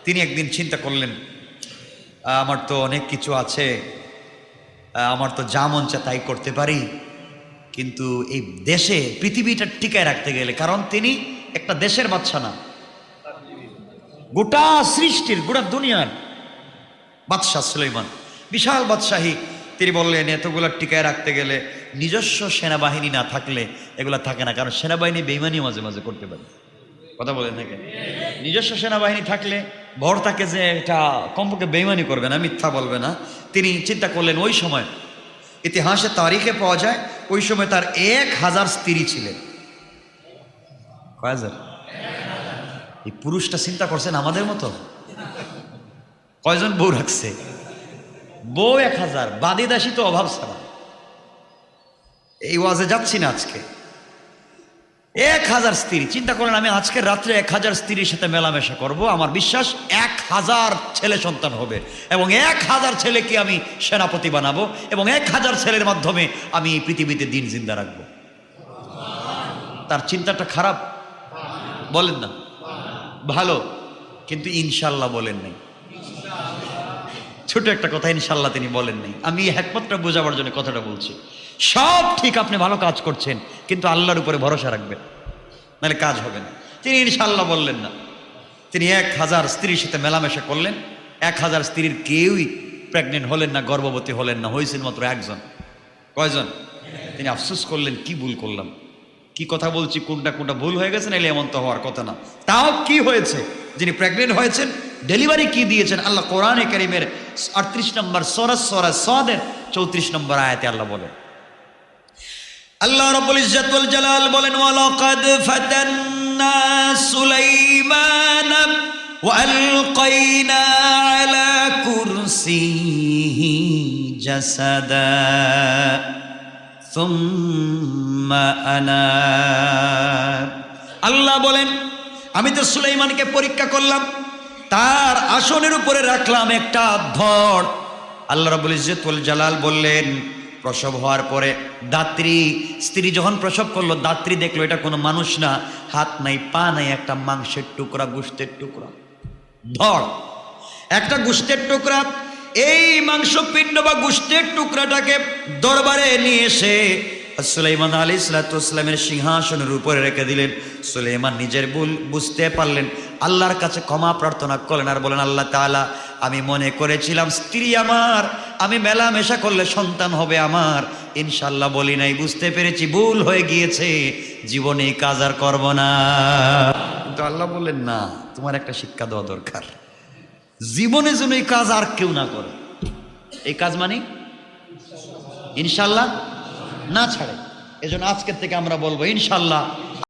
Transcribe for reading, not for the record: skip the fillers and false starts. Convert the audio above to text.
তিনি একদিন চিন্তা করলেন, আমার তো অনেক কিছু আছে, আমার তো যা মন চায় তাই করতে পারি, কিন্তু এই দেশে পৃথিবীটা টিকায় রাখতে গেলে, কারণ তিনি একটা দেশের বাদশা না, গোটা সৃষ্টির গোটা দুনিয়ার বাদশাহ সুলাইমান, বিশাল বাদশাহী। তিনি বললেন এতগুলা টিকায় রাখতে গেলে নিজস্ব সেনাবাহিনী না থাকলে এগুলা থাকে না, কারণ সেনাবাহিনী বেইমানিও মাঝে মাঝে করতে পারে। কথা বলেন নাকি? নিজস্ব সেনাবাহিনী থাকলে ভর থাকে যে এটা কমপক্ষে বেইমানি করবে না, মিথ্যা বলবে না। তিনি চিন্তা করলেন, ওই সময় ইতিহাসে তারিখে পাওয়া যায় ওই সময় তার 1000 স্ত্রী ছিলেন। কয় হাজার? এই পুরুষটা চিন্তা করছেন আমাদের মতো, কয়জন বউ রাখছে? বউ 1000, বাদী দাসী তো অভাব ছাড়া। এই ওয়াজে যাচ্ছি না আজকে। 1000 স্ত্রী। চিন্তা করেন, আমি আজকের রাত্রে 1000 স্ত্রীর সাথে মেলামেশা করব, আমার বিশ্বাস 1000 ছেলে সন্তান হবে, এবং 1000 ছেলেকে আমি সেনাপতি বানাবো, এবং 1000 ছেলের মাধ্যমে আমি এই পৃথিবীতে দিন জিন্দা রাখবো। তার চিন্তাটা খারাপ? বলেন না ভালো, কিন্তু ইনশাল্লাহ বলেন নাই। ছোট একটা কথা, ইনশাল্লাহ তিনি বলেন নাই। আমি একমাত্র বোঝাবার জন্য কথাটা বলছি। সব ঠিক, আপনি ভালো কাজ করছেন, কিন্তু আল্লাহর উপরে ভরসা রাখবেন, নাহলে কাজ হবে না। তিনি ইনশাল্লাহ বললেন না। তিনি 1000 স্ত্রীর সাথে মেলামেশা করলেন। 1000 স্ত্রীর কেউই প্রেগনেন্ট হলেন না, গর্ভবতী হলেন না, হয়েছেন মাত্র একজন। কয়জন? তিনি আফসোস করলেন, কি ভুল করলাম, কি কথা বলছি, কোনটা কোনটা ভুল হয়ে গেছে, নাহলে এমন তো হওয়ার কথা না। তাও কি হয়েছে, যিনি প্রেগনেন্ট হয়েছেন, ডেলিভারি কি দিয়েছেন, আল্লাহ কোরআনে কারীমের 38 নম্বর সূরা সাদের 34 নম্বর আয়াতে আল্লাহ বলেন, আল্লাহ রাব্বুল ইজ্জত ওয়াল জালাল বলেন, ওয়ালাকাদ ফাতান্না সুলাইমান ওয়া আলকাইনা আলা কুরসিহি জাসাদা সুম্মা আনাব। আল্লাহ বলেন, আমি তো সুলাইমানকে পরীক্ষা করলাম, তার আসনের উপরে রাখলাম একটা ধড়। আল্লাহ রাব্বুল ইজ্জত ওয়াল জালাল বললেন, প্রসব হওয়ার পরে দাত্রী, স্ত্রী যখন প্রসব করলো, দাত্রী দেখলো এটা কোনো মানুষ না, হাত নাই পা নাই, একটা মাংসের টুকরা, গোশতের টুকরা, ধড়, একটা গোশতের টুকরা। এই মাংসপিণ্ড বা গোশতের টুকরাটাকে দরবারে নিয়ে এসে সুলাইমান আলাইহিস সালামের সিংহাসনের উপরে রেখে দিলেন। সুলাইমান নিজের ভুল বুঝতে পারলেন, আল্লাহর কাছে ক্ষমা প্রার্থনা করলেন, আর বলেন, আল্লাহ তাআলা, আমি মনে করেছিলাম স্ত্রী আমার, আমি মেলামেশা করলে সন্তান হবে আমার, ইনশাল্লাহ বলি নাই, বুঝতে পেরেছি, ভুল হয়ে গিয়েছে, জীবনে এই কাজ আর করবো না। কিন্তু আল্লাহ বললেন, না, তোমার একটা শিক্ষা দেওয়া দরকার, জীবনে যেন এই কাজ আর কেউ না করে। এই কাজ মানে ইনশাল্লাহ না ছাড়ে। এজন্য আজকের থেকে আমরা বলবো, ইনশাল্লাহ